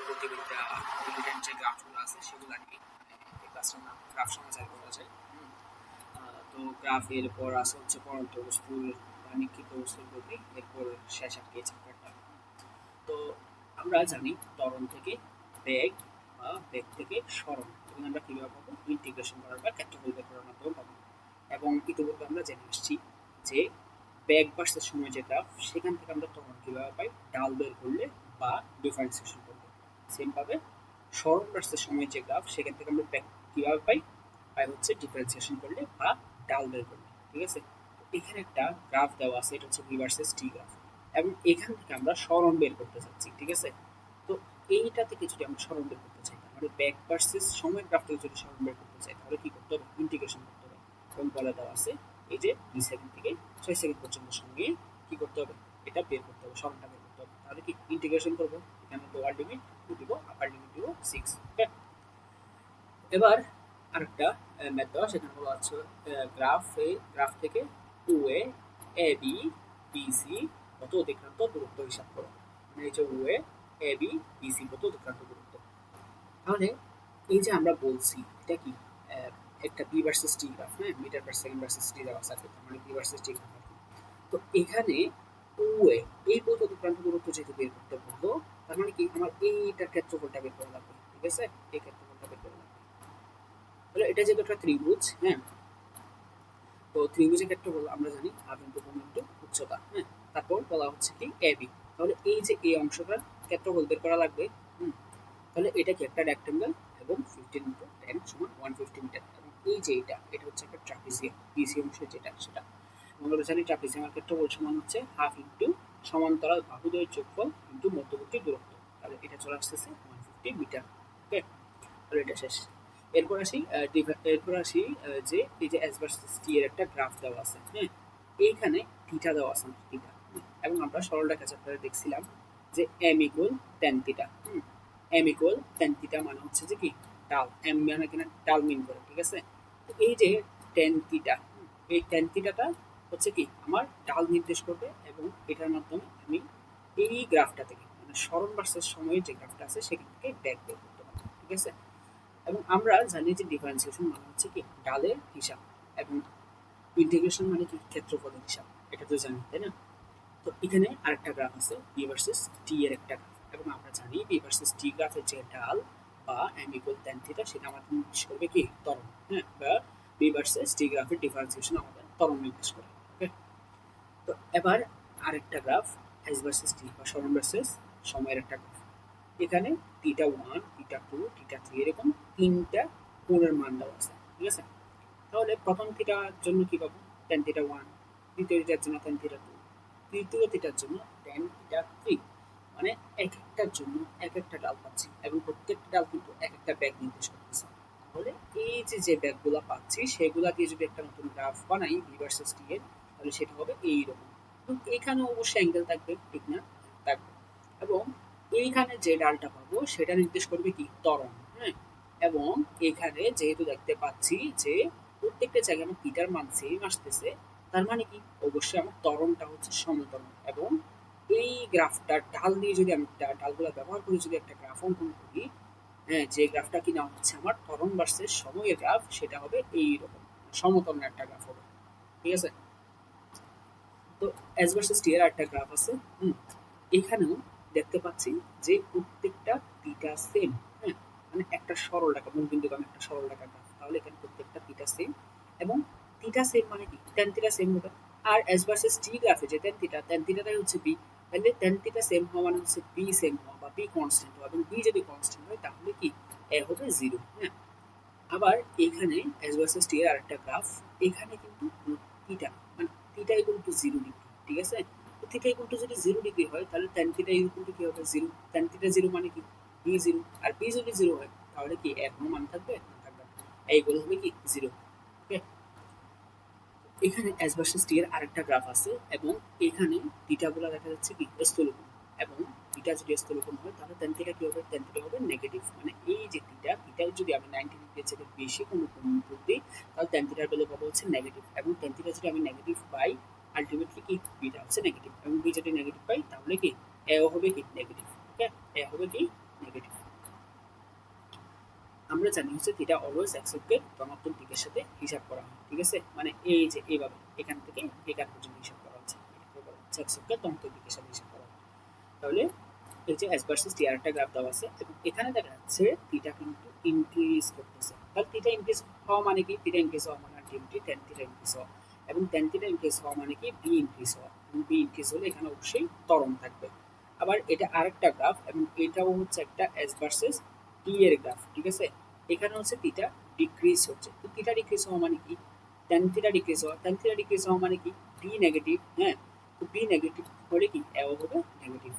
গতিবিদ্যা related যে গ্রাফগুলো আছে সেগুলো নিয়ে এই ক্লাসটার নাম গ্রাফ সমাচার করা যায়। তো গ্রাফ এরপর আছে হচ্ছে পরন্ত বস্তুর বা নিক্ষিপ্ত বস্তুর গতি, এরপর শেষ আর কি চ্যাপ্টারটা। তো আমরা জানি ত্বরণ থেকে বেগ বা বেগ থেকে সরণ এবং আমরা কীভাবে পাবো ইন্টিগ্রেশন করার বা ক্ষেত্রফল বের করার মাধ্যমে পাবো। এবং ইতিপূর্বে আমরা জেনে আসছি যে বেগ ভার্সেস সময় যে গ্রাফ সেখান থেকে আমরা ত্বরণ কীভাবে পাই ডাল বের করলে বা ডিফারেন্সিয়েশন করলে। সেমভাবে সরণ ভার্সেস সময় যে গ্রাফ সেখান থেকে আমরা বেগ কীভাবে পাই পাই হচ্ছে ডিফারেন্সিয়েশন করলে বা ডাল বের করলে। ঠিক আছে, তো এখানে একটা গ্রাফ দেওয়া আছে, এটা হচ্ছে ভি ভার্সেস টি গ্রাফ, এবং এখান থেকে আমরা সরণ বের করতে চাচ্ছি। ঠিক আছে, তো এইটা থেকে যদি আমরা সরণ বের করতে চাই, তাহলে ব্যাক ভার্সেস সময় গ্রাফ থেকে যদি সরণ বের করতে চাই তাহলে কি করতে হবে, ইন্টিগ্রেশন করতে হবে। এবং বলে দেওয়া আছে এই যে 2 সেকেন্ড থেকে 6 সেকেন্ড পর্যন্ত সঙ্গে কি করতে হবে, এটা বের করতে হবে, সরণটা বের করতে হবে। তাহলে কি ইন্টিগ্রেশন করবো, এখানে লোয়ার লিমিট 2 দিব, আপার লিমিট দিব 6। ওকে, এবার আরেকটা ম্যাথ দেওয়া, সেখানে বলা হচ্ছে গ্রাফ থেকে ও এ বি বি সি কত অতিক্রান্ত দূরত্ব হিসাব করো। মানে এই যে ও এ বি বি সি কত অতিক্রান্ত দূরত্ব। তাহলে এই যে আমরা বলছি এটা কি একটা বি ভার্সেস টি গ্রাফ, হ্যাঁ, metre per second versus T দেওয়া আছে, মানে বি ভার্সেস টি গ্রাফ। তো এখানে ও এই পথ অতিক্রান্ত দূরত্ব যেহেতু বের করতে বললো, তার মানে কি আমার এইটার ক্ষেত্রফলটা বের করা লাগবে। ঠিক আছে, এই ক্ষেত্রফলটা বের করা লাগবে। তাহলে এটা যেহেতু একটা ত্রিভুজ, হ্যাঁ, তো ত্রিভুজের ক্ষেত্রফল আমরা জানি হাফ ইন্টু কোণ ইন্টু উচ্চতা, হ্যাঁ। তারপর বলা হচ্ছে কি এ বি, তাহলে এই যে এই অংশটার ক্ষেত্রফল বের করা লাগবে। তাহলে এটা কি একটা রেক্টেঙ্গেল এবং 15 ইন্টু 10 সমান 150 মিটার, এবং এই যে এটা হচ্ছে একটা ট্রাপিজিয়াম, বিসি অংশ যেটা সেটা। আমরা জানি ট্রাপিজিয়ামের ক্ষেত্রফল সমান হচ্ছে হাফ ইন্টু সমান্তরাল বাহুদ্বয়ের যোগফল ইন্টু মধ্যবর্তী দূরত্ব। তাহলে এটা চলে আসতেছে 150 মিটার। ওকে, তাহলে এটা শেষ। এরপর আসি যে এই যে এস ভার্সেস টি এর একটা গ্রাফ দেওয়া আছে, হ্যাঁ, এইখানে থিটা দেওয়া আছে থিটা, এবং আমরা সরলরেখা চ্যাপ্টারে দেখছিলাম যে M equal tan theta. M equal tan theta মানে হচ্ছে যে কি ডাল, এম মানে কিনা ডাল মিন করে। ঠিক আছে, তো এই যে ট্যান থিটা, এই ট্যান থিটাটা হচ্ছে কি আমার ডাল নির্দেশ করবে, এবং এটার মাধ্যমে আমি এই গ্রাফটা থেকে মানে সরণ ভার্সেস সময়ের যে গ্রাফটা আছে সেখান থেকে ব্যাক বের করতে পারবো। ঠিক আছে, এবং আমরা জানি যে ডিফারেন্সিয়েশন মানে হচ্ছে কি ডালের হিসাব, এবং ইন্টিগ্রেশন মানে কি ক্ষেত্রফলের হিসাব, এটা তো জানি, তাই না? তো এখানে আরেকটা গ্রাফ আছে বি ভার্সেস টি এর একটা গ্রাফ, এবং আমরা জানি বি ভার্সেস টি গ্রাফের যে ডাল বা এম ইকুয়াল ট্যান থিটা সেটা আমাদের নির্দেশ করবে কি ত্বরণ, হ্যাঁ, বা বি ভার্সেস টি গ্রাফের ডিফারেন্সিয়েশন আমাদের ত্বরণ নির্দেশ করে। ওকে, তো এবার আরেকটা গ্রাফ এস ভার্সেস টি বা সরণ ভার্সেস সময়ের একটা গ্রাফ। এখানে থিটা 1, থিটা 2, থিটা 3 এরকম তিনটা কোণের মান দেওয়া আছে। ঠিক আছে, তাহলে প্রথম থিটার জন্য কি পাবো, tan থিটা 1, দ্বিতীয় থিটার জন্য tan থিটা 2, তৃতীয় থিটার জন্য tan থিটা 3। মানে এক একটার জন্য এক একটা ডাল পাচ্ছি, এবং প্রত্যেকটা ডাল কিন্তু এক একটা ব্যাগ নির্দেশ করতেছে। তাহলে এই যে যে ব্যাগগুলো পাচ্ছি সেগুলা দিয়ে যদি একটা নতুন গ্রাফ বানাই ভি ভার্সেস টি এর, তাহলে সেটা হবে এইরকম। তো এখানে অবশ্যই অ্যাঙ্গেল থাকবে, ঠিক না? থাকবে। এবং এইখানে যে ডালটা পাবো সেটা নির্দেশ করবে কি ত্বরণ, হ্যাঁ। এবং এখানে যেহেতু দেখতে পাচ্ছি যে প্রত্যেকটা জায়গায় আমার থিটার মান সেম আসতেছে, তার মানে কি অবশ্যই আমার ত্বরণটা হচ্ছে সমতল। এবং এই গ্রাফটার ডাল দিয়ে যদি আমি ডালগুলো ব্যবহার করে যদি একটা গ্রাফ অঙ্কন করি, হ্যাঁ, যে গ্রাফটা কিনা হচ্ছে আমার ত্বরণ ভার্সেস সময়ের গ্রাফ, সেটা হবে এইরকম সমতল একটা গ্রাফ হবে। ঠিক আছে, তো এস ভার্সেস টি এর একটা গ্রাফ আছে। এখানেও দেখতে পাচ্ছি যে প্রত্যেকটা থিটা সেম, হ্যাঁ, মানে একটা সরল রেখা, মূল বিন্দু আমি একটা সরল রেখা গ্রাফ, তাহলে এখানে প্রত্যেকটা থিটা সেম, এবং থিটা সেম মানে কি ট্যান থিটা সেম হবে। আর এস ভার্সেস টি গ্রাফে যে ট্যান থিটাটাই হচ্ছে বি, তাহলে ট্যান থিটা সেম হওয়া মানে হচ্ছে বি সেম হওয়া বা বি কনস্ট্যান্ট হওয়া, এবং বি যদি কনস্ট্যান্ট হয় তাহলে কি এ হবে 0, হ্যাঁ। আবার এখানে এস ভার্সেস টি এর আরেকটা গ্রাফ, এখানে কিন্তু থিটা মানে থিটা ইকুয়াল টু 0 ডিগ্রি। ঠিক আছে, তো থিটা ইকুয়াল টু যদি 0 ডিগ্রি হয় তাহলে ট্যান থিটা ইকুয়াল টু কি হবে 0, ট্যান থিটা 0 মানে কি বি 0, আর বি যদি 0 হয় তাহলে কি এর কোনো মান থাকবে না, থাকবে না, এইগুলো হবে কি 0। ওকে, এখানে এস ভার্সেস টি এর আরেকটা গ্রাফ আছে, এবং এখানে থিটাগুলো দেখা যাচ্ছে কি স্থূলকোণ, এবং থিটা যদি স্থূলকোণ হয় তাহলে ট্যান থিটা কি হবে, ট্যান থিটা হবে নেগেটিভ। মানে এই যে থিটা যদি আমি 90 ডিগ্রি থেকে বেশি কোনো কোণ দিই তাহলে ট্যান থিটার ভ্যালু পাবো হচ্ছে নেগেটিভ, এবং ট্যান থিটা যদি আমি নেগেটিভ পাই আলটিমেটলি কি বিটা হচ্ছে নেগেটিভ, এবং বি যদি নেগেটিভ পাই তাহলে কি এও হবে কি নেগেটিভ। ওকে, এ হবে কি নেগেটিভ। আমরা জানি হচ্ছে থিটা অলওয়েজ এক্স অক্ষের ধনাত্মক দিকের সাথে হিসাব করা হয়, ঠিক আছে? মানে এই যে এইভাবে এখান থেকে এখান পর্যন্ত হিসাব করা হচ্ছে, এক্স অক্ষের ধনাত্মক দিকের সাথে হিসাব করা হয়। তাহলে এই যে এস ভার্সেস টি আর একটা গ্রাফ দেওয়া আছে এবং এখানে দেখা যাচ্ছে থিটা কিন্তু ইনক্রিজ করতেছে। তাহলে থিটা ইনক্রিজ হওয়া মানে কি? থিটা ইনক্রিজ হওয়া মানে আলটিমেটলি টেন থিটা ইনক্রিজ হওয়া, এবং টেন থিটা ইনক্রিজ হওয়া মানে কি? বি ইনক্রিজ হওয়া, এবং বি ইনক্রিজ হলে এখানে অবশ্যই ত্বরণ থাকবে। আবার এটা আরেকটা গ্রাফ এবং এটাও হচ্ছে একটা এস ভার্সেস টি এর গ্রাফ, ঠিক আছে? এখানে হচ্ছে থিটা ডিক্রিজ হচ্ছে। তো থিটা ডিক্রিজ হওয়া মানে কি? টেন থিটা ডিক্রিজ হওয়া, টেন থিটা ডিক্রিজ হওয়া মানে কি? বি নেগেটিভ, হ্যাঁ। তো বি নেগেটিভ হলে কি এও হবে নেগেটিভ।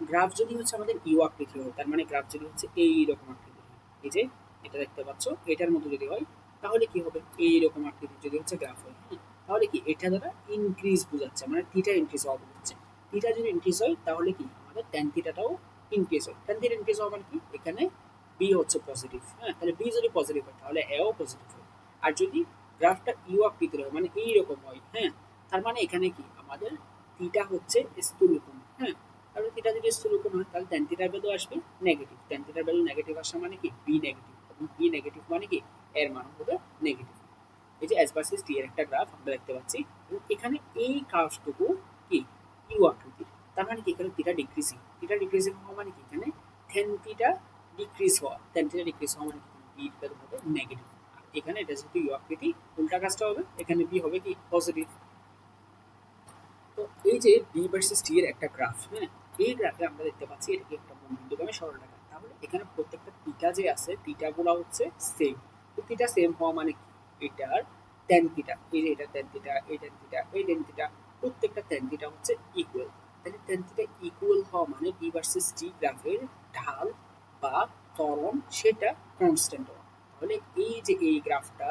গ্রাফ যদি হচ্ছে আমাদের ইউ আকৃতি হয়, তার মানে গ্রাফ যদি হচ্ছে এইরকম আকৃতি হয়, এই যে এটা দেখতে পাচ্ছ, এটার মতো যদি হয় তাহলে কি হবে? এইরকম আকৃতি যদি হচ্ছে গ্রাফ হয়, তাহলে কি এটা দ্বারা ইনক্রিজ বোঝাচ্ছে, মানে থিটা ইনক্রিজ হওয়া বোঝাচ্ছে। থিটা যদি ইনক্রিজ হয় তাহলে কি আমাদের ট্যান থিটাটাও ইনক্রিজ হয়। ট্যান থিটা ইনক্রিজ হওয়া মানে কি? এখানে বি হচ্ছে পজিটিভ, হ্যাঁ। তাহলে বি যদি পজিটিভ হয় তাহলে এও পজিটিভ হয়। আর যদি গ্রাফটা ইউ আকৃতির হয়, মানে এইরকম হয়, হ্যাঁ, তার মানে এখানে কি আমাদের থিটা হচ্ছে স্থূলকোণ, হ্যাঁ। তাহলে থিটা যদি স্থূলকোণ হয় তাহলে ট্যান থিটার ভ্যালু আসবে নেগেটিভ। ট্যান থিটার ভ্যালু নেগেটিভ আসা মানে কি? বি নেগেটিভ, এবং বি নেগেটিভ মানে কি? এর মান হবে নেগেটিভ। এই যে এস ভার্সেস টি এর একটা গ্রাফ আমরা দেখতে পাচ্ছি, এবং এখানে এই কার্ভটুকু কি ইউ আকৃতির। তার মানে কি এখানে থিটা ডিক্রিজিং, থিটা ডিক্রিজিং হওয়া মানে কি? এখানে টেন থিটা ডিক্রিজ হওয়া, টেন থিটা ডিক্রিজ হওয়া মানে কি? বি এর ভ্যালু হবে নেগেটিভ। আর এখানে এটা যেহেতু ইউ আকৃতি, উল্টা কাজটা হবে, এখানে বি হবে কি? পজিটিভ। তো এই যে বি ভার্সেস টি এর একটা গ্রাফ, হ্যাঁ, এই গ্রাফে আমরা দেখতে পাচ্ছি এটা কি একটা মূলবিন্দুগামী সরলরেখা। তাহলে এখানে প্রত্যেকটা থিটা যে আছে, থিটাগুলো হচ্ছে সেম। তো থিটা সেম হওয়া মানে কি? এটার ট্যান থিটা, এই যে এটা ট্যান থিটা, এই ট্যান থিটা, এই ট্যান থিটা, প্রত্যেকটা ট্যান থিটা হচ্ছে ইকুয়াল। তাহলে ট্যান থিটা ইকুয়াল হওয়া মানে বি ভার্সেস টি গ্রাফের ঢাল বা ত্বরণ সেটা কনস্ট্যান্ট হওয়া। তাহলে এই যে এই গ্রাফটা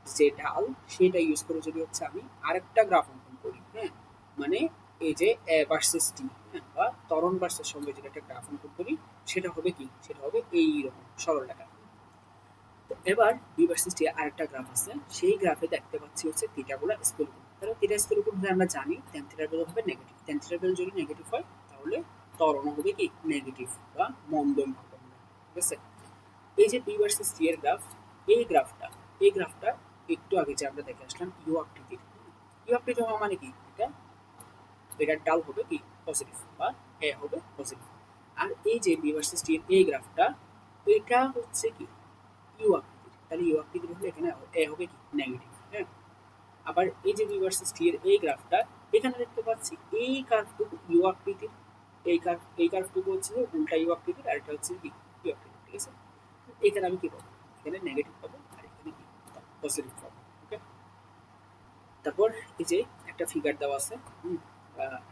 যে ঢাল সেটা ইউজ করে যদি হচ্ছে আমি আরেকটা গ্রাফ অঙ্কন করি, হ্যাঁ, মানে এই যে ভার্সেস টি, হ্যাঁ, বা ত্বরণ ভার্সেস সঙ্গে যেটা একটা গ্রাফ অঙ্কন করি, সেটা হবে কি? সেটা হবে এইরকম সরলরেখা। তো এবার বি ভার্সেস টি আরেকটা গ্রাফ আছে, সেই গ্রাফে দেখতে পাচ্ছি হচ্ছে থিটাগুলো স্থূলকোণ। তাহলে থিটা স্থূলকোণ হলে আমরা জানি ট্যান থিটার ভ্যালু হবে নেগেটিভ। ট্যান থিটার ভ্যালু যদি নেগেটিভ হয় তাহলে ত্বরণ হবে কি? নেগেটিভ বা মন্দন হবে, ঠিক আছে? এই যে বি ভার্সেস টি এর গ্রাফ, এই গ্রাফটা এই গ্রাফটা একটু আগে যে আমরা দেখে আসলাম ইউ আকৃতির। ইউ আকৃতি হওয়া মানে কি? এটা এটার ডাল হবে কি? পজিটিভ, বা এ হবে পজিটিভ। আর এই যে বি ভার্সেস টি এর এই গ্রাফটা, এটা হচ্ছে কি? ইউ আকৃতির। তাহলে ইউ আকৃতির হলে এখানে এ হবে কি? নেগেটিভ, হ্যাঁ। আবার এই যে বি ভার্সেস টি এর এই গ্রাফটা, এখানে দেখতে পাচ্ছি এই কার্ভটুকু ইউ আকৃতির, এই কার্ভটুকু হচ্ছে উল্টা ইউ আকৃতির, আর এটা হচ্ছে কি? ইউ আকৃতির, ঠিক আছে? এখানে আমি কি পাবো? এখানে নেগেটিভ পাবো, আর এখানে কি? পজিটিভ পাবো, ওকে। তারপর এই যে একটা ফিগার দেওয়া আছে,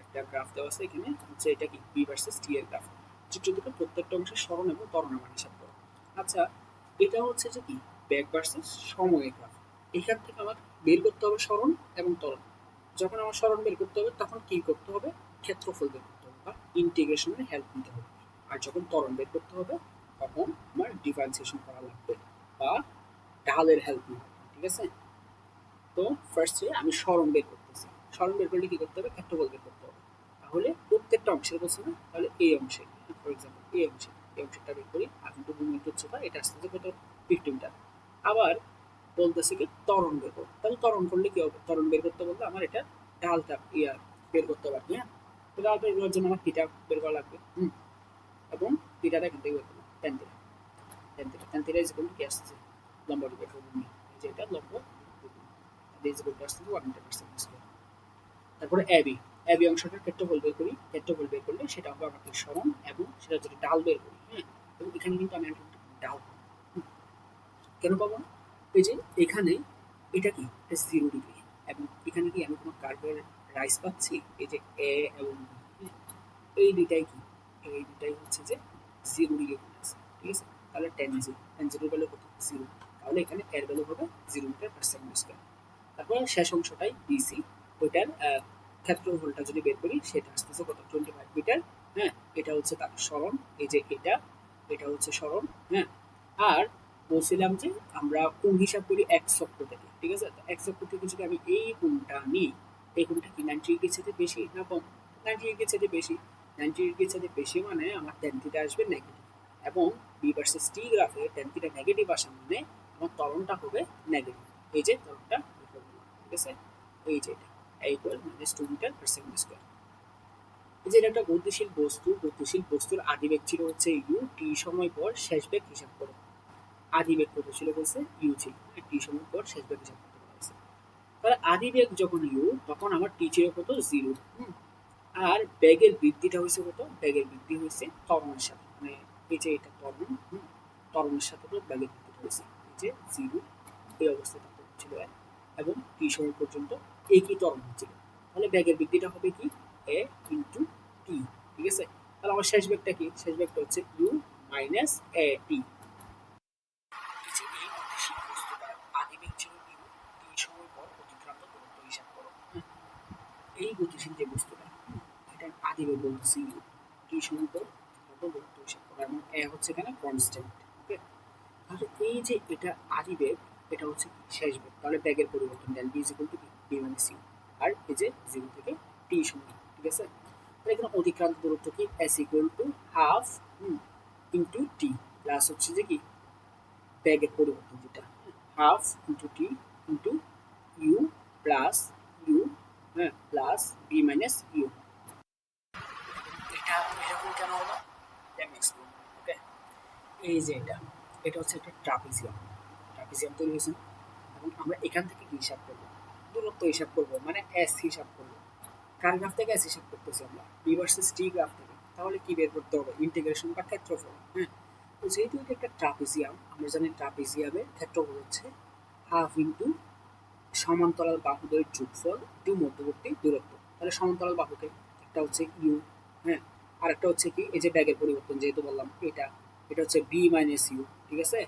একটা গ্রাফ দেওয়া আছে, এখানে হচ্ছে এটা কি? বি ভার্সেস টি এর গ্রাফ। চিত্র দুটো প্রত্যেকটা অংশের সরণ এবং ত্বরণের মান হিসাব করো। আচ্ছা, এটা হচ্ছে যে কি? ব্যাক ভার্সেস সময়ের গ্রাফ। এখান থেকে আমার বের করতে হবে সরণ এবং ত্বরণ। যখন আমার সরণ বের করতে হবে তখন কি করতে হবে? ক্ষেত্রফল বের করতে হবে বা ইন্টিগ্রেশনের হেল্প নিতে হবে। আর যখন ত্বরণ বের করতে হবে তখন আমার ডিফারেন্সিয়েশন করা লাগবে বা ঢালের হেল্প নিতে হবে, ঠিক আছে? তো ফার্স্টে আমি সরণ বের করতেছি। সরণ বের করলে কি করতে হবে? ক্ষেত্রফল বের করতে হবে। তাহলে প্রত্যেকটা অংশের বলছে না, তাহলে এই অংশে, ফর এক্সাম্পল এই অংশটা বের করি, আর কিন্তু ভূমির উচ্চতা এটা আসতেছে কত? 50 মিটার। আবার বলতেছে কি ত্বরণ বের করো। তাহলে ত্বরণ করলে কি হবে? ত্বরণ বের করতে বললে আমার এটা ঢালটা বের করতে পারবে, হ্যাঁ। তো ঢাল বের করার জন্য আমার থিটা বের করা লাগবে, এবং থিটাটা এখান থেকে বের করবো, tan theta. Tan theta is equal to কি আসছে? লম্ব ডিভাইড ভূমি, এই যে এটা লম্ব ইজ ইকুয়াল টু আসছে 100% স্কয়ার। তারপরে এবি, এবি অংশটার ক্ষেত্রফল বের করি। ক্ষেত্রফল বের করলে সেটা হবে আমাদের সরণ, এবং সেটা যদি ডাল বের করি, হ্যাঁ, এবং এখানে কিন্তু আমি ডাল কেন পাবো না? এই যে এখানে এটা কি? এটা 0 ডিগ্রি, এবং এখানে কি আমি কোনো কার্ভের রাইস পাচ্ছি? এই যে এ এবং বি, এই দুইটাই কি? এই দুইটাই হচ্ছে যে 0 ডিগ্রি কোণে আছে, ঠিক আছে? তাহলে টেন জিরো ভ্যালু কত? 0। তাহলে এখানে এর ভ্যালু হবে 0 মিটার/সেকেন্ড স্কয়ার। তারপর শেষ অংশটাই বিসি, ওইটার ক্ষেত্রফলটা যদি বের করি সেটা আসতেছে কত? 25 মিটার, হ্যাঁ। এটা হচ্ছে তার সরণ, এই যে এটা হচ্ছে সরণ, হ্যাঁ। আর বলছিলাম যে আমরা কোণ হিসাব করি এক্স অক্ষ থেকে, ঠিক আছে? তো এক্স অক্ষ থেকে যদি আমি এই কোণটা নিই, এই কোণটা কি 90 ডিগ্রির চেয়ে বেশি না কম? 90 ডিগ্রির চেয়ে বেশি। 90 ডিগ্রির সাথে বেশি মানে আমার tan থিটা আসবে নেগেটিভ, এবং বি ভার্সেস টি গ্রাফে tan থিটা নেগেটিভ আসা মানে আমার ত্বরণটা হবে নেগেটিভ। এই যে ত্বরণটা, ঠিক আছে, এই যে এটা equal -2 metre per second square. এই যে এটা একটা গতিশীল বস্তু, গতিশীল বস্তুর আদিবেগ ছিল হচ্ছে ইউ, টি সময় পর শেষ বেগ হিসাব করো। আদিবেগ কত ছিল বলছে, ইউ ছিল, টি সময় পর শেষ বেগ হিসাব করতে বলেছে। তাহলে আদিবেগ যখন ইউ, তখন আমার টি ছিল কত, 0। আর বেগের বৃদ্ধিটা হয়েছে কত, বেগের বৃদ্ধি হয়েছে ত্বরণের সাথে, মানে এই যে এটা ত্বরণ, ত্বরণের সাথে তো বেগের বৃদ্ধিটা হয়েছে, এই যে 0 এই অবস্থাটা ছিল, এবং টি সময় পর্যন্ত একই ত্বরণ হচ্ছিল। তাহলে বেগের বৃদ্ধিটা হবে কি, এ ইন্টু টি, ঠিক আছে। তাহলে আমার শেষ বেগটা কি, শেষ বেগটা হচ্ছে ইউ মাইনাস এ টি। এই গতিশীল বস্তুটার আদিবেগ ছিল ইউ, টি সময় পর অতিক্রান্ত দূরত্ব হিসাব করো। এই গতিশীল যে বস্তুটা, এটার আদিবেগ বলতেছি ইউ, টি সময় পর অতিক্রান্ত দূরত্ব হিসাব করো, এবং এ হচ্ছে এখানে কনস্ট্যান্ট। ওকে, তাহলে এই যে এটা আদিবেগ, এটা হচ্ছে শেষ বেগ, তাহলে বেগের পরিবর্তন del v is equal to v minus u, আর এই যে 0 থেকে টি সময়, ঠিক আছে। তাহলে এখানে অতিক্রান্ত দূরত্ব কি, S equal to half into T, plus হচ্ছে যে কি বেগের পরিবর্তন যেটা, half into T into U plus U, হ্যাঁ, প্লাস বি মাইনাস ইউ। এটা এরকম কেন হলো, ওকে। এই যে এটা, এটা হচ্ছে একটা ট্রাপিজিয়াম, ট্রাপিজিয়াম তৈরি হয়েছে, এবং আমরা এখান থেকে কি হিসাব করবো, দূরত্ব হিসাব করবো, মানে এস হিসাব করবো। কার গ্রাফ থেকে এস হিসাব করতেছি আমরা, বি ভার্সেস টি গ্রাফ থেকে। তাহলে কি বের করতে হবে, ইন্টিগ্রেশন বা ক্ষেত্রফল, হ্যাঁ। তো যেহেতু এটা একটা ট্রাপিজিয়াম, আমরা জানি ট্রাপিজিয়ামের ক্ষেত্রফল হচ্ছে হাফ ইন্টু সমান্তরাল বাহুদের যোগফল ইন্টু মধ্যবর্তী দূরত্ব। তাহলে সমান্তরাল বাহুকে একটা হচ্ছে ইউ, হ্যাঁ, আর একটা হচ্ছে কি, এই যে ব্যাগের পরিবর্তন যেহেতু বললাম, এটা এটা হচ্ছে বি মাইনাস ইউ, ঠিক আছে।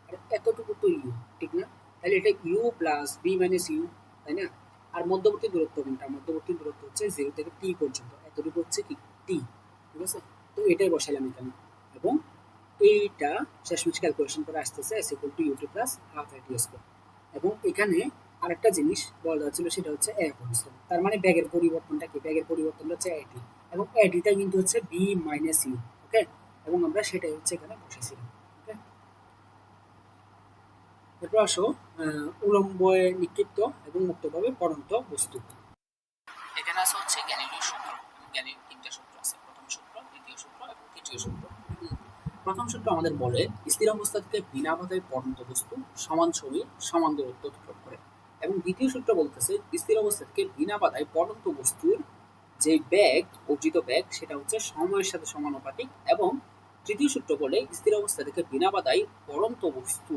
আর এতটুকু তো ইউ, ঠিক না, তাহলে এটা U plus V minus U, তাই না। আর মধ্যবর্তী দূরত্ব কোনটা, মধ্যবর্তী দূরত্ব হচ্ছে 0 থেকে টি পর্যন্ত, এতটুকু হচ্ছে কি টি, ঠিক আছে। তো এটাই বসাইলাম এখানে, এবং এইটা শেষমেশ ক্যালকুলেশন করে আসতেছে S equal to U T plus half A T square. এবং এখানে আরেকটা জিনিস বলা যাচ্ছিল, সেটা হচ্ছে এ কনস্ট্যান্ট, তার মানে ব্যাগের পরিবর্তনটা কি, ব্যাগের পরিবর্তনটা হচ্ছে এটি, এবং এটিটা কিন্তু হচ্ছে বি মাইনাস ইউ, ওকে। এবং আমরা সেটাই হচ্ছে এখানে বসেছিলাম, ওকে। এরপর আসো উলম্বে নিক্ষিপ্ত এবং মুক্তভাবে পড়ন্ত বস্তু। এখানে আছে হচ্ছে গ্যালিলিও সূত্র, গ্যালিলিও তিনটা সূত্র আছে, প্রথম সূত্র, দ্বিতীয় সূত্র এবং তৃতীয় সূত্র। প্রথম সূত্র আমাদের বলে স্থির অবস্থা থেকে বিনা বাধায় পড়ন্ত বস্তু সমান ছবি সমান দূরত্ব অতিক্রম করে, এবং দ্বিতীয় সূত্র বলতেছে স্থির অবস্থা থেকে বিনা বাধায় পড়ন্ত বস্তুর যে বেগ, অর্জিত বেগ, সেটা হচ্ছে সময়ের সাথে সমানুপাতিক, এবং তৃতীয় সূত্র বলে স্থির অবস্থা থেকে বিনা বাধায় পড়ন্ত বস্তু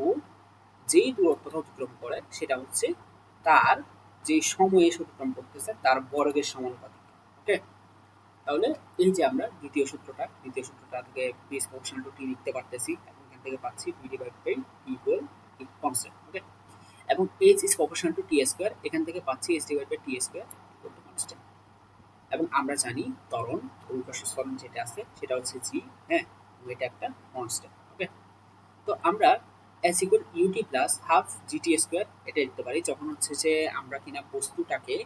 যেই দূরত্বটা অতিক্রম করে সেটা হচ্ছে তার যে সময়ে অতিক্রম করতেছে তার বর্গের সমানুপাতিক, ওকে। তাহলে এই যে আমরা দ্বিতীয় সূত্রটা থেকে v is proportional to t লিখতে পারতেছি, এবং এখান থেকে পাচ্ছি v divide by t equal constant, okay. এবং h is proportional to t square, এখান থেকে পাচ্ছি h divide by t square equal to constant. এবং আমরা জানি ত্বরণ, অভিকর্ষজ ত্বরণ যেটা আছে সেটা হচ্ছে জি, হ্যাঁ, এটা একটা কনস্ট্যান্ট, ওকে। তো আমরা S equal UT plus half GT square এটা লিখতে পারি যখন হচ্ছে যে আমরা কিনা বস্তুটাকে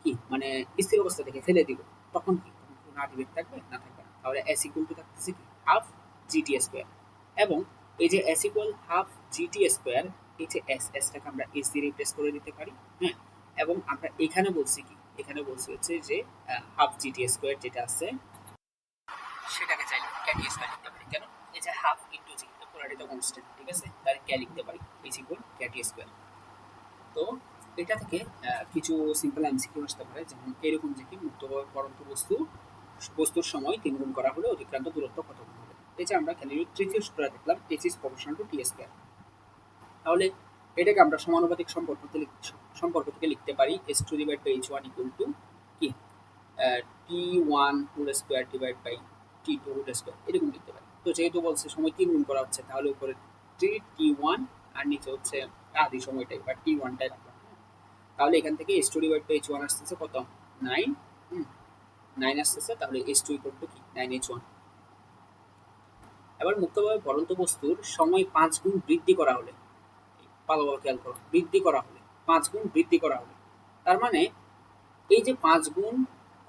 কি মানে স্থির অবস্থা থেকে ফেলে দিব, তখন কি, তখন কোনো আদিবেগ থাকবে না, থাকবে না। তাহলে এস ইকুয়াল টু থাকতেছে কি হাফ জিটি স্কয়ার, এবং এই যে S equal half GT square, এই যে এস এসটাকে আমরা এস দিয়ে রিপ্লেস করে দিতে পারি, হ্যাঁ। এবং আমরা এখানে বলছি কি, এখানে বলছি হচ্ছে যে হাফ জিটি স্কয়ার যেটা আছে সেটাকে চাইলে ক্যাটি স্কয়ার লিখতে পারি, কেন, এই যে হাফ ইন্টু জি পুরোটাই তো কনস্ট্যান্ট, ঠিক আছে, তাহলে কে লিখতে পারি ইজ ইকুয়াল ক্যাটি স্কয়ার। তো এটা থেকে কিছু সিম্পল এমসিকিউ আসতে পারে, যেমন এরকম যে কি মুক্তভাবে পড়ন্ত বস্তুর সময় 3 গুণ করা হলে অতিক্রান্ত দূরত্ব কত গুণ হবে। এই যে আমরা গ্যালিলিওর তৃতীয় সূত্রটা দেখলাম, h is proportional to t square. তাহলে এটাকে আমরা সমানুপাতিক সম্পর্ক থেকে লিখতে পারি s two divide by H one equal to কি t one whole square divide by t two whole square, এরকম লিখতে পারি। তো যেহেতু বলছে সময় 3 গুণ করা হচ্ছে, তাহলে উপরে টি ওয়ান আর নিচে হচ্ছে আদি সময়টাই বা টি ওয়ানটাই রাখলাম, তাহলে এখান থেকে S two divide by H one আসতেছে কত, 9, 9 আসতেছে, তাহলে এস টু ইকুয়াল টু কি 9h1। এবার মুক্তভাবে পড়ন্ত বস্তুর সময় 5 গুণ বৃদ্ধি করা হলে, ভালো ভালো খেয়াল করো, বৃদ্ধি করা হলে 5 গুণ বৃদ্ধি করা হলে, তার মানে এই যে 5 গুণ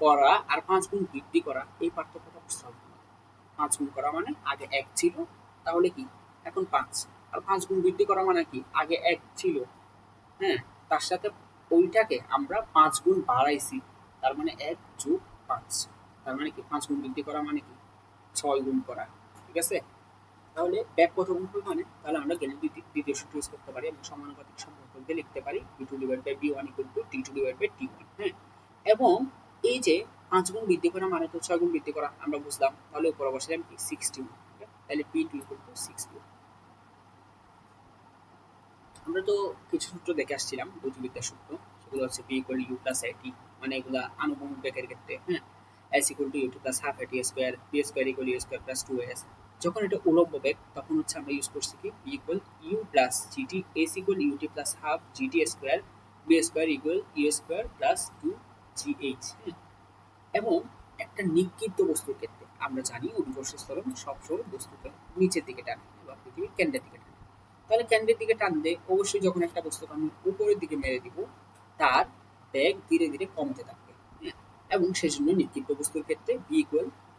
করা আর 5 গুণ বৃদ্ধি করা, এই পার্থক্যটা সলভ করা। 5 গুণ করা মানে আগে 1 ছিল, তাহলে কি এখন 5। আর 5 গুণ বৃদ্ধি করা মানে কি আগে 1 ছিল, হ্যাঁ, তার সাথে ওইটাকে আমরা 5 গুণ বাড়াইছি, তার মানে 1 যোগ 5। তার মানে কি 5 গুণ বৃদ্ধি করা মানে কি 6 গুণ করা। ঠিক আছে? তাহলে ব্যাক কত গুণ হবে মানে তাহলে আমরা জ্ঞানের দ্বিতীয় সূত্র ইউজ করতে পারি এবং সমানুপাতিক সম্পর্ক দিয়ে লিখতে পারি b2/b1 = t2/t1। হ্যাঁ, এবং এই যে 5 গুণ বৃদ্ধি করা মানে তো 6 গুণ বৃদ্ধি করা আমরা বুঝলাম, তাহলে উপরে বসালাম কি 61। তাহলে b2 = 61। আমরা তো কিছু সূত্র দেখে আসছিলাম গতিবিদ্যার সূত্র, সেগুলো হচ্ছে b = u + at, মানে এগুলা আনুভূমিক বেগের ক্ষেত্রে। হ্যাঁ, s = u2 + half at square, b square = u square + 2as। যখন এটা উলম্ব বেগ তখন হচ্ছে আমরা ইউজ করছি কি b = u + gt, s = ut + half gt square, b square = u square + 2gh। হ্যাঁ, এবং একটা নিক্ষিপ্ত বস্তুর ক্ষেত্রে আমরা জানি অভিকর্ষ ত্বরণ সবসময় বস্তুকে নিচের দিকে টানে বা পৃথিবীর কেন্দ্রের দিকে টানে। তাহলে কেন্দ্রের দিকে টানলে অবশ্যই যখন একটা বস্তুকে আমি উপরের দিকে মেরে দিব, তার বেগ ধীরে ধীরে কমতে থাকবে। হ্যাঁ, এবং সেজন্য নিক্ষিপ্ত বস্তুর ক্ষেত্রে b =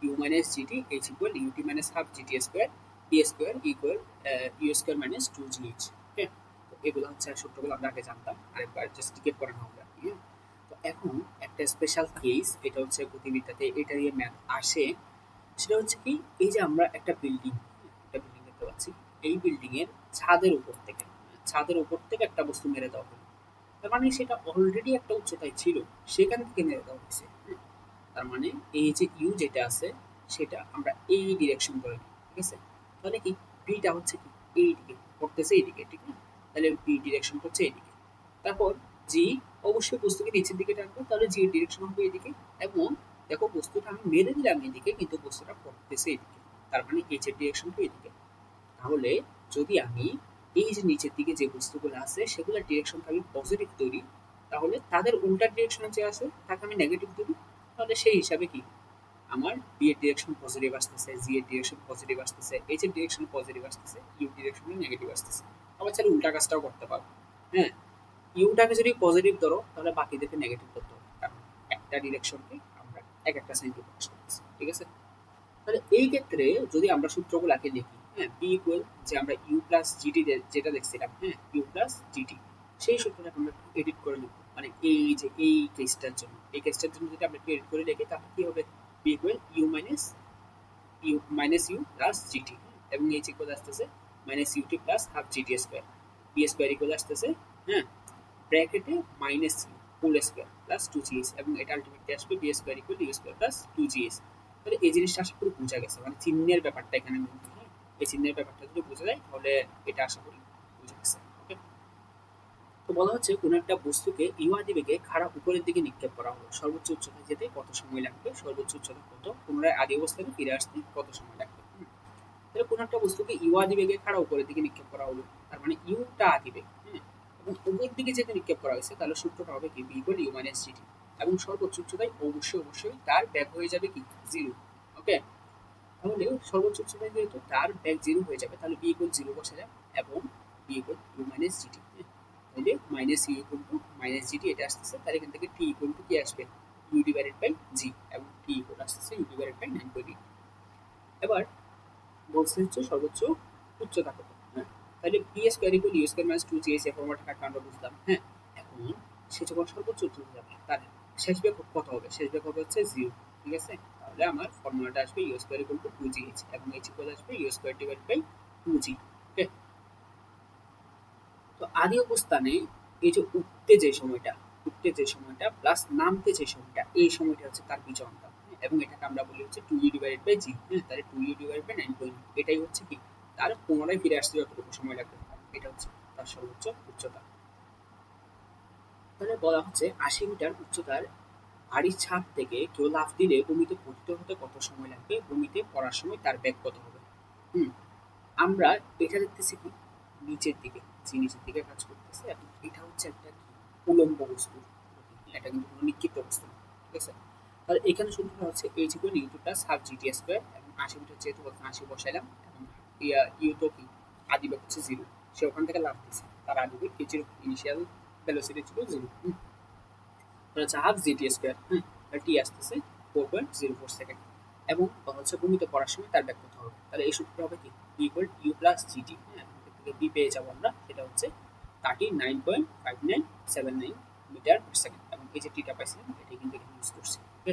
u - gt, h = ut - half gt square, b square = u square - 2gh। ওকে, তো এগুলো হচ্ছে সূত্রগুলো আমরা আগে জানতাম, আরেকবার জাস্ট রিক্যাপ করে নাও আমরা। হ্যাঁ, তো এখন একটা স্পেশাল কেস, এটা হচ্ছে গতিবিদ্যাতে এটা দিয়ে ম্যাথ আসে। সেটা হচ্ছে কি এই যে আমরা একটা বিল্ডিং দেখতে পাচ্ছি, এই বিল্ডিং এর ছাদের উপর থেকে একটা বস্তু মেরে দেওয়া হলো। তার মানে সেটা অলরেডি একটা উচ্চতায় ছিল, সেখান থেকে মেরে দেওয়া হয়েছে। তার মানে এই যে ইউ যেটা আছে সেটা আমরা এই ডিরেকশন করে নিই। ঠিক আছে? তাহলে কি বিটা হচ্ছে কি এইদিকে করতেছে, এইদিকে। ঠিক না? তাহলে বি ডিরেকশন হচ্ছে এইদিকে। তারপর জি অবশ্যই বস্তুকে নিচের দিকে টানবো, তাহলে জি এর ডিরেকশন হবে এদিকে। এবং দেখো বস্তুটা আমি মেরে দিলাম এদিকে, কিন্তু বস্তুটা পড়তেছে এদিকে। তার মানে এইচ এর ডিরেকশনটা এদিকে। তাহলে যদি আমি এই যে নিচের দিকে যে বস্তুগুলো আছে সেগুলোর ডিরেকশনটা আমি পজিটিভ ধরি, তাহলে তাদের উল্টা ডিরেকশনে যে আছে তাকে আমি নেগেটিভ ধরি। তাহলে সেই হিসাবে কি আমার বি এর ডিরেকশন পজিটিভ আসতেছে, জি এর ডিরেকশন পজিটিভ আসতেছে, এইচ এর ডিরেকশন পজিটিভ আসতেছে, ইউ ডিরেকশনে নেগেটিভ আসতেছে। আবার চাইলে উল্টা কাজটাও করতে পারবো। হ্যাঁ, ইউটাকে যদি পজিটিভ ধরো তাহলে বাকিদেরকে নেগেটিভ ধরতে হবে, কারণ একটা ডিরেকশনকে আমরা এক একটা সাইন দিয়ে প্রকাশ করতেছি। ঠিক আছে? তাহলে এই ক্ষেত্রে যদি আমরা সূত্রগুলোকে দেখি, হ্যাঁ, বি ইকুয়াল যে আমরা ইউ প্লাস জিটি যেটা দেখছিলাম, হ্যাঁ, ইউ প্লাস জিটি, সেই সূত্রটাকে আমরা এডিট করে লিখবো। মানে এই কেসটার জন্য যদি আমরা একটু এডিট করে লিখি তাহলে কি হবে, v equal u plus g t, এবং এইচ ইকুয়াল আসতেছে minus u t plus half GT square, v square equal আসতেছে, হ্যাঁ, ব্র্যাকেটে minus u whole square plus 2gh, এবং এটা আলটিমেটলি আসবে v square equal you square plus 2gh। তাহলে এই জিনিসটা আশা করি বোঝা গেছে, মানে চিহ্নের ব্যাপারটা এখানে মেন। হ্যাঁ, এই চিহ্নের ব্যাপারটা যদি বোঝা যায় তাহলে এটা আশা করি বোঝা গেছে। ওকে, তো বলা হচ্ছে কোনো একটা বস্তুকে ইউ আদি বেগে খাড়া উপরের দিকে নিক্ষেপ করা হলো, সর্বোচ্চ উচ্চতায় যেতে কত সময় লাগবে, সর্বোচ্চ উচ্চতা কত, পুনরায় আদি অবস্থানে ফিরে আসতে কত সময় লাগবে। তাহলে কোনো একটা বস্তুকে ইউ আদি বেগে খাড়া উপরের দিকে নিক্ষেপ করা হলো, তার মানে ইউটা আদি বেগ। হ্যাঁ, এবং উপরের দিকে যেহেতু নিক্ষেপ করা হয়েছে তাহলে সূত্রটা হবে কি V equal you minus GT, এবং সর্বোচ্চ উচ্চতায় অবশ্যই তার ব্যাগ হয়ে যাবে কি জিরো। ওকে, তাহলে সর্বোচ্চ উচ্চতায় যেহেতু তার ব্যাগ জিরো হয়ে যাবে, তাহলে বি ইকুয়াল জিরো বসে যায়, এবং v equal you minus g t. তাহলে minus u equal to minus g t এটা আসতেছে, তাহলে এখান থেকে টি ইকুয়াল টু কি আসবে ইউ ডিভাইডেড বাই জি, এবং টি ইকুয়াল আসতেছে ইউ ডিভাইডেড বাই 9.8। এবার বলছে হচ্ছে সর্বোচ্চ উচ্চতা কত। হ্যাঁ, তাহলে V square equal you square minus 2gh এর ফর্মুলাটা আমরা বুঝলাম। হ্যাঁ, এখন সে যখন সর্বোচ্চ উচ্চতা যাবে তার শেষ বেগ কত হবে, শেষ বেগ হবে হচ্ছে 0। ঠিক আছে? তাহলে আমার ফর্মুলাটা আসবে U square equal to 2gh, এবং এইচ ইকুয়াল আসবে U square divide by 2g। Okay, তো আদি অবস্থানে এই যে উঠতে যে সময়টা প্লাস নামতে যে সময়টা, এই সময়টা হচ্ছে তার বিচরণটা। এবং এটাকে আমরা বলি হচ্ছে 2u ডিভাইডেড বাই জি। হ্যাঁ, তাহলে 2u ডিভাইডেড বাই 9.8, এটাই হচ্ছে কি তার পুনরায় ফিরে আসতে যতটুকু সময় লাগবে, এটা হচ্ছে তার সর্বোচ্চ উচ্চতা। তাহলে বলা হচ্ছে 80 মিটার উচ্চতার ভারী ছাদ থেকে কেউ লাফ দিলে ভূমিতে পতিত হতে কত সময় লাগবে, ভূমিতে পড়ার সময় তার বেগ কত হবে। হুম, আমরা এটা দেখতেছি কি নিচের দিকে, যে নিচের দিকে কাজ করতেছে, এবং এটা হচ্ছে একটা কি উলম্ব বস্তু, এটা কিন্তু কোনো নিক্ষিপ্ত বস্তু না। ঠিক আছে? তাহলে এখানে সূত্রটা হচ্ছে H equal U T plus half GT square, এবং 80 মিটার যেহেতু 80 বসাইলাম, এবং ইউ তো কি আদিবেগ হচ্ছে জিরো, সে ওখান থেকে লাফ দিছে, তার আদিবেগ জিরো, ইনিশিয়াল ভেলোসিটি ছিল জিরো। তাহলে হচ্ছে হাফ জিটি স্কোয়ার। হুম, টি আসতেছে 4.04 সেকেন্ড। এবং হচ্ছে ভূমিতে পড়ার সময় তার ব্যাক কত হবে। তাহলে এই সূত্রটা হবে কি ইকুয়াল ইউ প্লাস জিটি। হ্যাঁ, এখান থেকে বি পেয়ে যাবো আমরা, সেটা হচ্ছে 39.5979 মিটার পার সেকেন্ড, এবং এই যে টিটা পাইছিলাম এটাই কিন্তু এখানে ইউজ করছি। ওকে,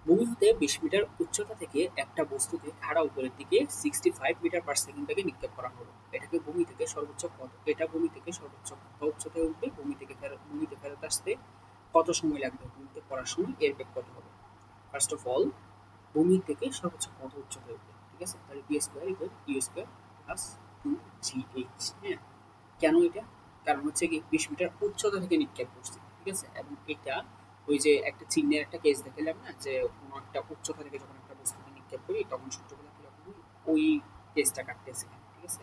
ভূমি হতে 20 মিটার উচ্চতা থেকে একটা বস্তুকে খাড়া উপরের দিকে 65 মিটার পার সেকেন্ড থেকে নিক্ষেপ করা হলো। এটাকে ভূমি থেকে সর্বোচ্চ কত, এটা ভূমি থেকে সর্বোচ্চ কত উচ্চতায় উঠবে, ভূমিতে ফেরত আসতে কত সময় লাগবে, ভূমিতে পড়ার সময় এর বেগ কত হবে। ফার্স্ট অফ অল, ভূমি থেকে সর্বোচ্চ কত উচ্চতায় উঠবে, ঠিক আছে? তাহলে V square equal you square plus 2GH। হ্যাঁ, কেন এটা? কারণ হচ্ছে কি 20 মিটার উচ্চতা থেকে নিক্ষেপ করছি, ঠিক আছে? এবং এটা ওই যে একটা চিহ্নের একটা কেস দেখালাম না, যে কোনো একটা উচ্চতা থেকে যখন একটা বস্তুকে নিক্ষেপ করি তখন সূত্রগুলো কিরকম হয়, ওই কেসটা কাটতেছে, ঠিক আছে?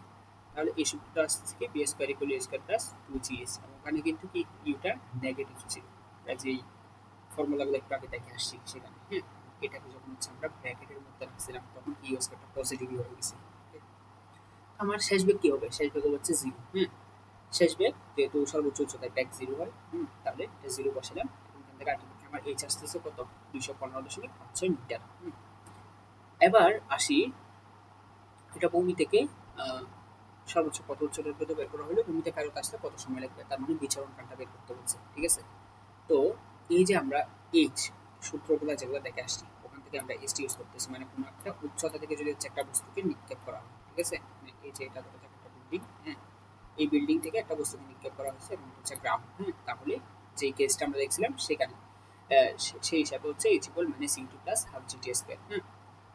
তাহলে এই সূত্রটা আসছে কি V square equal you square plus 2GH, এবং ওখানে কিন্তু কি ইউটা নেগেটিভ ছিল, যেই ফর্মুলাগুলো একটু আগে দেখে আসছি সেখানে। হ্যাঁ, এটাকে যখন হচ্ছে আমরা ব্র্যাকেটের মধ্যে রাখছিলাম তখন কি ইউ স্কোয়ারটা পজিটিভই হয়ে গেছে। আমার শেষ বেগ কি হবে? শেষ বেগ হচ্ছে 0। হ্যাঁ, শেষ বেগ যেহেতু সর্বোচ্চ উচ্চতায় ব্যাক 0 হয়, তাহলে এটা 0 বসালাম, এবং এখান থেকে আলটিমেটলি আমার এইচ আসতেছে কত, 215.56 মিটার। এবার আসি, এটা ভূমি থেকে সর্বোচ্চ কত উচ্চতার পর্যন্ত বের করা হলে ভূমিতে ফেরত আসতে কত সময় লাগবে, তার মানে বিচরণ কালটা বের করতে বলছে, ঠিক আছে? তো এই যে আমরা এইচ সূত্রগুলো যেগুলো দেখে আসছি ওখান থেকে আমরা এইচটি ইউজ করতেছি, মানে কোনো একটা উচ্চতা থেকে যদি হচ্ছে একটা বস্তুকে নিক্ষেপ করা হয়, ঠিক আছে? মানে এই যে এটা ধরো একটা বিল্ডিং, হ্যাঁ, এই বিল্ডিং থেকে একটা বস্তুকে নিক্ষেপ করা হয়েছে এবং হচ্ছে গ্রাউন্ড। হ্যাঁ, তাহলে যে কেসটা আমরা দেখছিলাম সেখানে সেই হিসাবে হচ্ছে এইচ ইকুয়াল মাইনাস ইউ2 প্লাস হাফ জিটি স্কোয়ার। হ্যাঁ,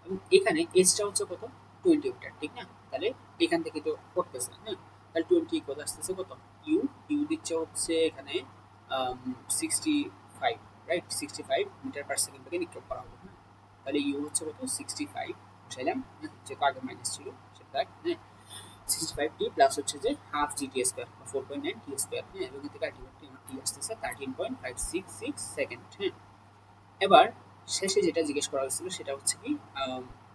এবং এখানে এইচটা হচ্ছে কত, 20 মিটার, ঠিক না? তাহলে এখান থেকে তো করতেছে, হ্যাঁ, তাহলে 20 ইকুয়াল আসতেছে কত, ইউ ইউ দিচ্ছে হচ্ছে এখানে 65, রাইট? 65 মিটার পার সেকেন্ড থেকে নিক্ষেপ করা হবে। হ্যাঁ, তাহলে ইউ হচ্ছে কত, 65 বসাইলাম, যেহেতু আগে মাইনাস ছিল সেটা, হ্যাঁ, 65t প্লাস হচ্ছে যে হাফ জিটি স্কোয়ার বা 4.9 টি স্কোয়ার। হ্যাঁ, এবং এর থেকে আলটিমেটলি আমার টি আসতেছে 13.566 সেকেন্ড। হ্যাঁ, এবার শেষে যেটা জিজ্ঞেস করা হয়েছিল সেটা হচ্ছে কি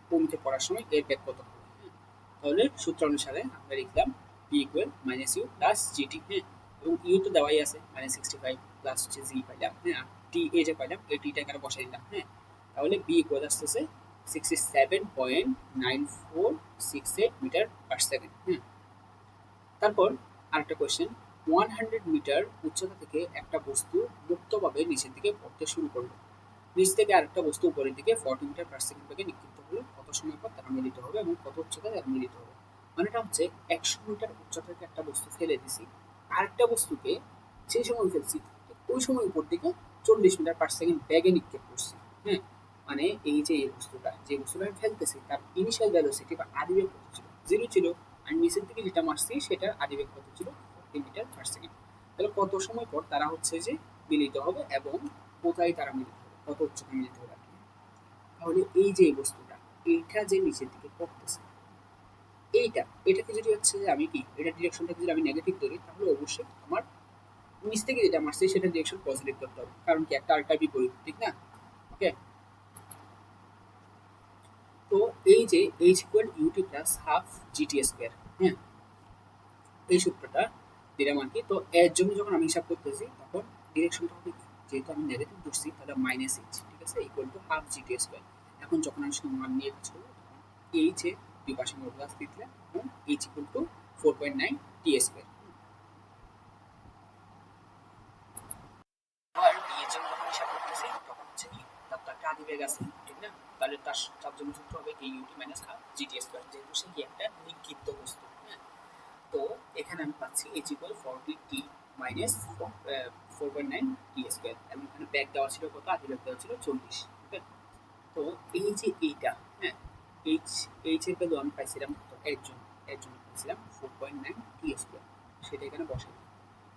ভূমিতে পড়ার সময় এর ব্যাক কত হবে। হ্যাঁ, তাহলে সূত্র অনুসারে আমরা লিখলাম P equal minus U plus GT. হ্যাঁ, এবং ইউ তো দেওয়াই আছে, মানে 65 প্লাস হচ্ছে জি পাইলাম। হ্যাঁ, টি এ যে পাইলাম এই টিটা এখানে বসাই দিলাম। হ্যাঁ, তাহলে বি ইকুয়াল আসতেছে 67.9468 মিটার পার সেকেন্ড। হ্যাঁ, তারপর আরেকটা কোয়েশ্চেন, 100 মিটার উচ্চতা থেকে একটা বস্তু মুক্তভাবে নিচের দিকে পড়তে শুরু করলো। নিচ থেকে আরেকটা বস্তু উপরের দিকে 40 মিটার পার সেকেন্ড বেগে নিক্ষিপ্ত হলে কত সময় পর তারা মিলিত হবে এবং কত উচ্চতায় তারা মিলিত হবে। মানে এটা হচ্ছে 100 মিটার উচ্চতা থেকে একটা বস্তু ফেলে দিছি, আরেকটা বস্তুকে সেই সময় ফেলছি, ওই সময় উপর দিকে 40 মিটার পার সেকেন্ড বেগে নিক্ষেপ করছি। হ্যাঁ, মানে এই যে এই বস্তুটা, যে বস্তুটা আমি ফেলতেছি তার ইনিশিয়াল ভ্যালোসিটি বা আদিবেগ কত ছিল, 0 ছিল, আর নিচের দিকে যেটা মারছি সেটার আদিবেগ কত ছিল, 40 মিটার পার সেকেন্ড। তাহলে কত সময় পর তারা হচ্ছে যে মিলিত হবে এবং কোথায় তারা মিলিত হবে, কত উচ্চতা মিলিত হবে আর কি। তাহলে এই যে বস্তুটা, এইটা যে নিচের দিকে পড়তেছে, এটাকে যদি হচ্ছে যে আমি কি এটা ডিরেকশনটাকে যদি আমি নেগেটিভ ধরি তাহলে অবশ্যই আমার নিচ থেকে যেটা মারছে সেটা ডিরেকশন পজিটিভ করতে হবে, কারণ কি একটা আরেকটা বিপরীত, ঠিক না? ওকে, তো এই যে h equal UT plus half GT square. হ্যাঁ, এই সূত্রটা দিলাম আর কি। তো এর জন্য যখন আমি হিসাব করতেছি তখন ডিরেকশনটা হবে কি, যেহেতু আমি নেগেটিভ ধরছি তাহলে মাইনাস এইচ, ঠিক আছে, equal to half GT square. এখন যখন আমি শুধু মান নিয়ে কাজ করবো তখন এইচ এর দুই পাশে মডুলাস দিয়ে দিলাম এবং H equal to 4.9 t square. আর এর জন্য যখন হিসাব করতেছি তখন হচ্ছে কি তার তো একটা আদিবেগ আছে, ঠিক না? তাহলে তার জন্য সূত্র হবে কি u t minus half GT square, যেহেতু সে কি একটা নিক্ষিপ্ত বস্তু। হ্যাঁ, তো এখানে আমি পাচ্ছি H equal 40t minus 4.9 t square, এবং এখানে ব্যাক দেওয়া ছিল কত, আদি ব্যাক দেওয়া ছিল 40। ওকে, তো এই যে এইটা, হ্যাঁ, এইচ এইচ এর ভ্যালু আমি পাইছিলাম কত, এর জন্য পাইছিলাম 4.9 টি স্কোয়ার। সেটা এখানে বসাই দিই,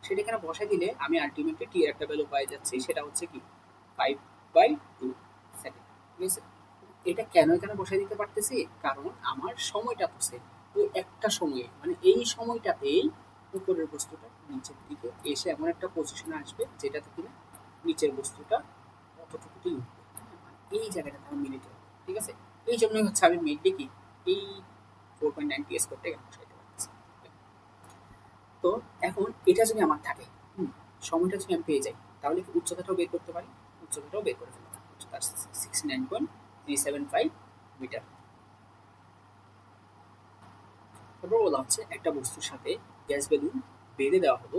সেটা এখানে বসাই দিলে আমি আলটিমেটলি টি এর একটা ভ্যালু পাই যাচ্ছি, সেটা হচ্ছে কি 5/2 সেকেন্ড, ঠিক আছে? এটা কেন এখানে বসাই দিতে পারতেছি, কারণ আমার সময়টা তো সেম, ওই একটা সময়ে, মানে এই সময়টাতেই উপরের বস্তুটা নিচের দিকে এসে এমন একটা পজিশনে আসবে যেটাতে কিনা নিচের বস্তুটা অতটুকুতেই উঠবে। মানে এই জায়গাটাতে আমি মিলিত হবে, ঠিক আছে? এই জন্যই হচ্ছে আমি মেনলি কি এই 4.9 টি স্কোয়ারটা এখানে বসাইতে পারতেছি। তো এখন এটা যদি আমার থাকে, সময়টা যদি আমি পেয়ে যাই, তাহলে কি উচ্চতাটাও বের করতে পারি, উচ্চতাটাও বের করে ফেলতে পারি। উচ্চতা 69.5 375 মিটার। তারপর বলা হচ্ছে একটা বস্তুর সাথে গ্যাস বেলুন বেঁধে দেওয়া হলো,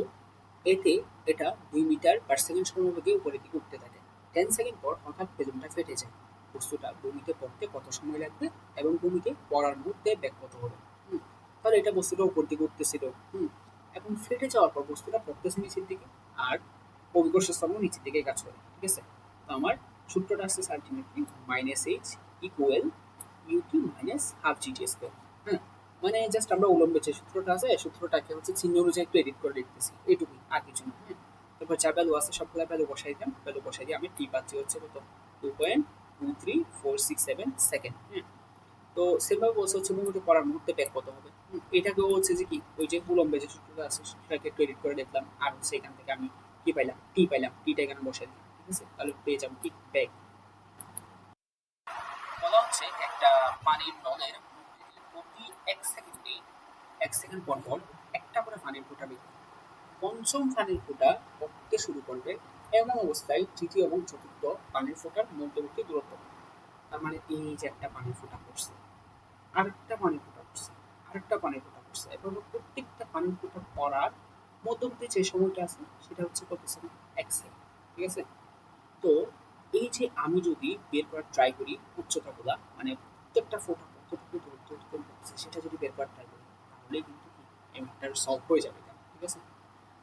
এতে এটা 2 মিটার পার সেকেন্ড সমবেগে উপরের দিকে উঠতে থাকে। 10 সেকেন্ড পর হঠাৎ বেলুনটা ফেটে যায়। বস্তুটা ভূমিতে পড়তে কত সময় লাগবে এবং ভূমিতে পড়ার মুহূর্তে বেগ কত হবে? হুম, তাহলে এটা বস্তুটা উপর দিকে উঠতেছিল, এখন ফেটে যাওয়ার পর বস্তুটা পড়তেছে নিচের দিকে, আর অভিকর্ষ স্তম্ভ নিচের দিকে কাজ করে, ঠিক আছে? তো আমার সূত্রটা আসছে আলটিমেটলি মাইনাস এইচ ইকুয়াল ইউ2 মাইনাস হাফ জিটি স্কোয়ার। হ্যাঁ, মানে জাস্ট আমরা উলম্ব যে সূত্রটা আছে সূত্রটাকে হচ্ছে চিহ্ন অনুযায়ী একটু এডিট করে লিখতেছি, এইটুকুই, আর কিছু না। হ্যাঁ, তারপর যা ভ্যালু আছে সবগুলো ভ্যালু বসাই দিলাম, ভ্যালু বসাই দিয়ে আমি টি পাচ্ছি হচ্ছে কত, 2.2347 সেকেন্ড। হ্যাঁ, তো সেভাবে বলছে হচ্ছে ভূমিতে পড়ার মুহূর্তে বেগ কত হবে। এটাকেও হচ্ছে যে কি ওই যে উলম্বে যে সূত্রটা আছে সেটাকে একটু এডিট করে দেখলাম, আর হচ্ছে এখান থেকে আমি কি পাইলাম, টি পাইলাম, টিটা এখানে বসাই দিলাম, ঠিক আছে? তাহলে পেয়ে যাবো কি বেগ। বলা হচ্ছে একটা পানির নলের প্রতি 1 সেকেন্ডে 1 সেকেন্ড পর পর একটা করে পানির ফোঁটা বের হয়। পঞ্চম পানির ফোঁটা পড়তে শুরু করবে, এমন অবস্থায় তৃতীয় এবং চতুর্থ পানির ফোঁটার মধ্যবর্তী দূরত্ব। তার মানে এই যে একটা পানির ফোঁটা পড়ছে, আরেকটা পানির ফোঁটা পড়ছে, আরেকটা পানির ফোঁটা পড়ছে, এভাবে প্রত্যেকটা পানির ফোঁটা পড়ার মধ্যবর্তী যে সময়টা আছে সেটা হচ্ছে কত সেকেন্ড, 1 সেকেন্ড, ঠিক আছে? তো এই যে আমি যদি বের করার ট্রাই করি উচ্চতাগুলা, মানে প্রত্যেকটা ফোঁটা কতটুকু দূরত্ব অতিক্রম করতেছে সেটা যদি বের করার ট্রাই করি, তাহলে কিন্তু কি এই ম্যাটার সলভ হয়ে যাবে এটা, ঠিক আছে?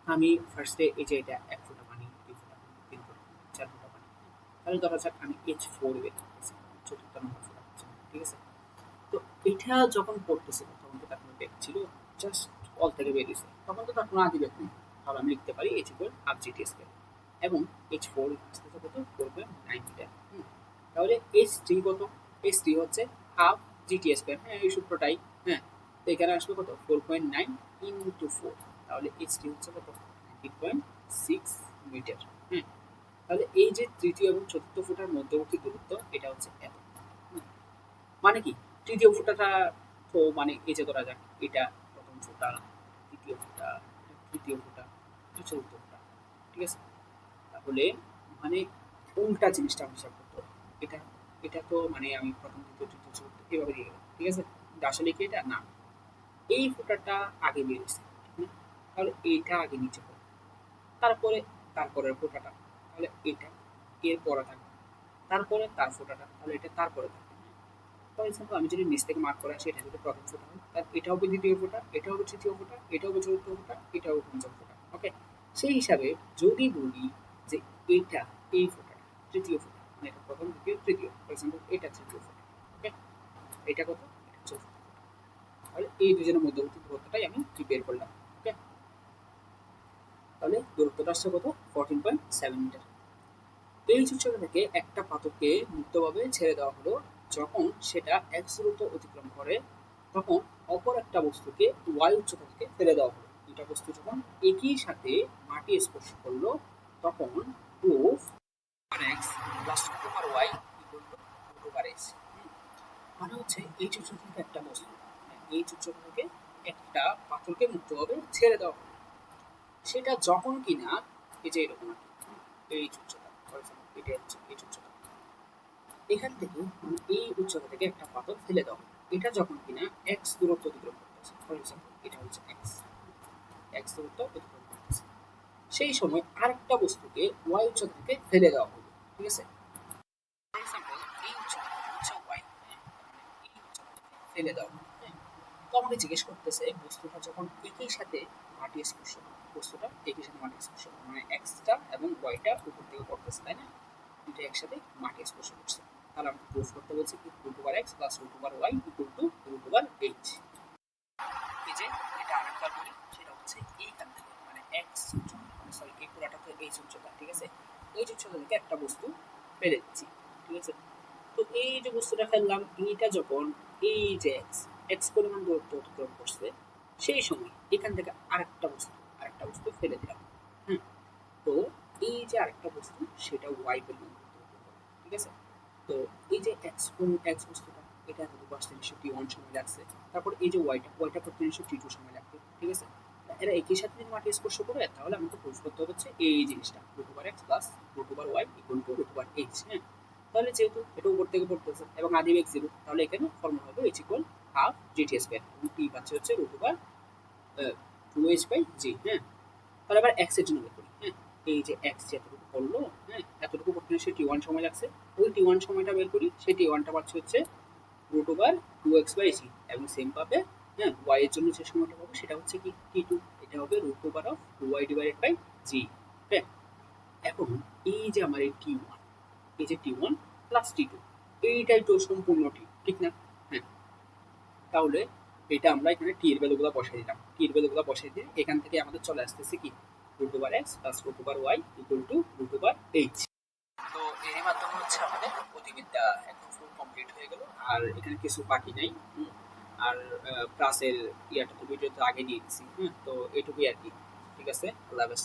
আমি ফার্স্টে এই যে এটা 1 ফোঁটা পানি, 2 ফোঁটা পানি, 3 ফোঁটা পানি, 4 ফোঁটা পানি, তাহলে ধরা যাক আমি H4 বের করতেছি, চতুর্থ নম্বর ফোঁটা হচ্ছে, ঠিক আছে? তো এটা যখন পড়তেছিল তখন তো তার কোনো বেগ ছিল, জাস্ট অল থেকে বেরিয়েছে, তখন তো তার কোনো আদি বেগ নেই। তাহলে আমি লিখতে পারি H equal half GT square, এবং H4 আসতেছে কত, 4.9 মিটার। তাহলে H3 কত, H3 হচ্ছে হাফ জিটি স্কোয়ার, হ্যাঁ এই সূত্রটাই। হ্যাঁ, তো এখানে আসবে কত, 4.9 ইন্টু 4, তাহলে H3 হচ্ছে কত, 19.6 মিটার। হ্যাঁ, তাহলে এই যে তৃতীয় এবং চতুর্থ ফুটার মধ্যবর্তী দূরত্ব এটা হচ্ছে এত। হুম, মানে কি তৃতীয় ফুটাটা, তো মানে এই যে ধরা যাক এটা প্রথম ফুটা, দ্বিতীয় ফুটা, তৃতীয় ফুটা, চতুর্থ ফুটা, ঠিক আছে? তাহলে মানে উল্টা জিনিসটা আমি হিসাব করতে হবে। এটা এটা তো মানে আমি প্রথম দ্বিতীয় তৃতীয় চতুর্থ এভাবে দিয়ে গেলাম, ঠিক আছে? কিন্তু আসলে কি এটা না, এই ফুটাটা আগে বেরিয়েছে, ঠিক না? তাহলে এইটা আগে নিচে পড়ে, তারপরে তারপরের ফোঁটাটা, তাহলে এটা এর পরে থাকবে, তারপরে তার ফোঁটাটা, তাহলে এটা তারপরে থাকবে। ফর এক্সাম্পল আমি যদি নিচ থেকে মার্ক করে আসি, এটা যদি প্রথম ফোঁটা হয় তার এটা হবে দ্বিতীয় ফোঁটা, এটা হবে তৃতীয় ফোঁটা, এটা হবে চতুর্থ ফোঁটা, এটা হবে পঞ্চম ফোঁটা। ওকে, সেই হিসাবে যদি বলি যে এইটা, এই ফোঁটাটা তৃতীয় ফোঁটা, মানে এটা প্রথম দ্বিতীয় তৃতীয়, ফর এক্সাম্পল এটা তৃতীয় ফোঁটা, ওকে, এটা কত, এটা চতুর্থ ফোঁটা, তাহলে এই দুজনের মধ্যবর্তী দূরত্বটাই আমি বের করলাম। ওকে, তাহলে দূরত্বটা আসছে কত, 14.7 মিটার। এই উচ্চতা থেকে একটা পাথরকে মুক্তভাবে ছেড়ে দেওয়া হলো, যখন সেটা এক্স দূরত্ব অতিক্রম করে তখন অপর একটা বস্তুকে ওয়াই উচ্চতা থেকে ফেলে দেওয়া হলো। দুটা বস্তু যখন একই সাথে মাটি স্পর্শ করলো তখন proof x plus root over y equal to root over x. মানে হচ্ছে এই উচ্চতা থেকে একটা বস্তু, এই উচ্চতা থেকে একটা পাথরকে মুক্তভাবে ছেড়ে দেওয়া হলো, সেটা যখন কিনা এই যে এরকম আর কি, এই উচ্চতা, ফর এক্সাম্পল এটা হচ্ছে এই উচ্চতা, এখান থেকে মানে এই উচ্চতা থেকে একটা পাথর ফেলে দাও, এটা যখন কিনা এক্স দূরত্ব অতিক্রম করতেছে, ফর এক্সাম্পল এটা হচ্ছে এক্স, এক্স দূরত্ব অতিক্রম করতেছে, সেই সময় আরেকটা বস্তুকে ওয়াই উচ্চতা থেকে ফেলে দেওয়া হলো, ঠিক আছে? ফর এক্সাম্পল এই উচ্চতা হচ্ছে ওয়াই, এই উচ্চতা থেকে ফেলে দেওয়া হলো, হ্যাঁ? তো আমাকে জিজ্ঞেস করতেছে বস্তুটা যখন একই সাথে মাটি স্পর্শ করে, বস্তুটা একই সাথে মাটি স্পর্শ করে, মানে এক্সটা এবং ওয়াইটা উপর থেকে পড়তেছে, তাই না? দুটো একসাথে মাটি স্পর্শ করছে, তাহলে আমাকে প্রুফ করতে বলছে কি root over x plus root over y equal to root over h. এই যে এটা আরেকবার বলি, সেটা হচ্ছে এইখান থেকে মানে এক্স উচ্চতা, মানে সরি এই পুরাটা তো এইচ উচ্চতা, ঠিক আছে? এই যে উচ্চতা থেকে একটা বস্তু ফেলে দিচ্ছি, ঠিক আছে? তো এই যে বস্তুটা ফেললাম, এইটা যখন এই যে এক্স, এক্স পরিমাণ দূরত্ব অতিক্রম করছে, সেই সময় এখান থেকে আরেকটা বস্তু ফেলে দিলাম। হুম, তো এই যে আরেকটা বস্তু সেটা ওয়াই পরিমাণ দূরত্ব অতিক্রম করবে, ঠিক আছে? তো এই যে এক্স বস্তুটা, এটা এতটুকু আসতে নিশ্চয় টি ওয়ান সময় লাগছে, তারপর এই যে ওয়াইটা করতে নিশ্চয় টি টু সময় লাগবে, ঠিক আছে? এরা একই সাথে যদি মাটি স্পর্শ করে তাহলে আমাকে প্রুফ করতে হচ্ছে এই জিনিসটা root over x plus root over y equal to root over h. হ্যাঁ, তাহলে যেহেতু এটা উপর থেকে পড়তেছে এবং আদি বেগ 0, তাহলে এখানে ফর্মুলা হবে h equal half gt square, এবং t পাচ্ছে হচ্ছে root over 2h by g। হ্যাঁ, তাহলে আবার x এর জন্য বের করি। হ্যাঁ, এই যে x এতটুকু করলো, হ্যাঁ, এতটুকু করতে সে t1 সময় লাগছে, ওই t1 সময়টা বের করি, সেই t1টা পাচ্ছে হচ্ছে root over 2x by g, এবং সেম পাবে হ্যাঁ y এর জন্য যে সময়টা পাবো সেটা হচ্ছে কি t2, এটা হবে root over of 2y divided by g। হ্যাঁ, এখন এই যে আমার এই t1, এই যে t1 প্লাস t2, এইটাই তো সম্পূর্ণ t, ঠিক না? হ্যাঁ, তাহলে এটা আমরা এখানে টি এর ভ্যালুগুলো বসাই দিলাম, টি এর ভ্যালুগুলো বসাই দিয়ে এখান থেকে আমাদের চলে আসতেছে কি root over x plus root over y equal to root over h. তো এর মাধ্যমে হচ্ছে আমাদের গতিবিদ্যা একদম ফুল কমপ্লিট হয়ে গেল, আর এখানে কিছু বাকি নাই। আর প্লাসের ইয়াটা তো ভিডিও তো আগে দিয়ে দিছি। তো এটুকুই আর কি। ঠিক আছে, আল্লাহ হাফেজ।